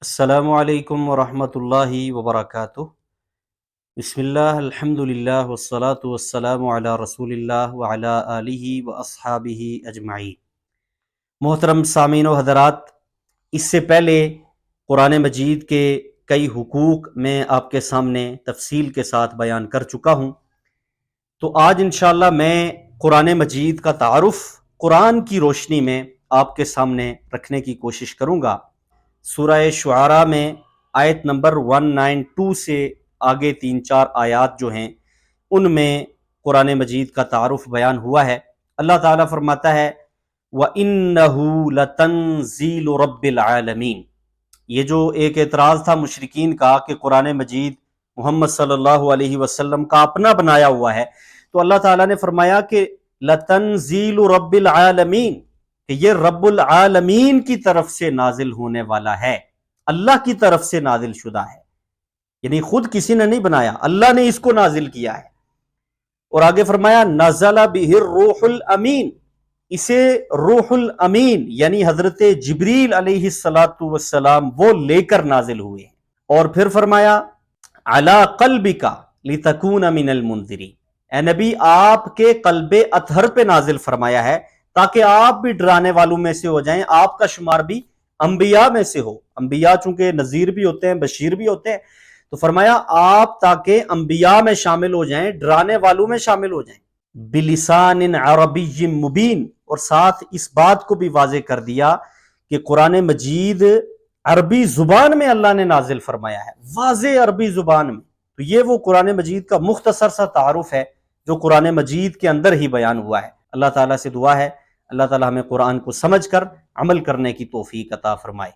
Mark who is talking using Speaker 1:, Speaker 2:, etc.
Speaker 1: السلام علیکم ورحمۃ اللہ وبرکاتہ۔ بسم اللہ الحمد للہ والصلاة والسلام علی رسول اللہ وعلی آلہ واصحابہ اجمعین۔ محترم سامعین و حضرات، اس سے پہلے قرآن مجید کے کئی حقوق میں آپ کے سامنے تفصیل کے ساتھ بیان کر چکا ہوں، تو آج انشاءاللہ میں قرآن مجید کا تعارف قرآن کی روشنی میں آپ کے سامنے رکھنے کی کوشش کروں گا۔ سورہ شعراء میں آیت نمبر 192 سے آگے 3-4 آیات جو ہیں ان میں قرآن مجید کا تعارف بیان ہوا ہے۔ اللہ تعالیٰ فرماتا ہے وَإِنَّهُ لَتَنزِيلُ رَبِّ الْعَالَمِينَ۔ یہ جو ایک اعتراض تھا مشرکین کا کہ قرآن مجید محمد صلی اللہ علیہ وسلم کا اپنا بنایا ہوا ہے، تو اللہ تعالیٰ نے فرمایا کہ لَتَنزِيلُ رَبِّ الْعَالَمِينَ، کہ یہ رب العالمین کی طرف سے نازل ہونے والا ہے، اللہ کی طرف سے نازل شدہ ہے، یعنی خود کسی نے نہیں بنایا، اللہ نے اس کو نازل کیا ہے۔ اور آگے فرمایا نزل بہ الروح الامین، اسے روح الامین یعنی حضرت جبریل علیہ السلام وہ لے کر نازل ہوئے ہیں۔ اور پھر فرمایا علی قلبک لتکون من المنذرین، اے نبی آپ کے قلب اطہر پہ نازل فرمایا ہے تاکہ آپ بھی ڈرانے والوں میں سے ہو جائیں، آپ کا شمار بھی انبیاء میں سے ہو۔ انبیاء چونکہ نذیر بھی ہوتے ہیں، بشیر بھی ہوتے ہیں، تو فرمایا آپ تاکہ انبیاء میں شامل ہو جائیں، ڈرانے والوں میں شامل ہو جائیں۔ بلسان عربی مبین، اور ساتھ اس بات کو بھی واضح کر دیا کہ قرآن مجید عربی زبان میں اللہ نے نازل فرمایا ہے، واضح عربی زبان میں۔ تو یہ وہ قرآن مجید کا مختصر سا تعارف ہے جو قرآن مجید کے اندر ہی بیان ہوا ہے۔ اللہ تعالیٰ سے دعا ہے اللہ تعالیٰ ہمیں قرآن کو سمجھ کر عمل کرنے کی توفیق عطا فرمائے۔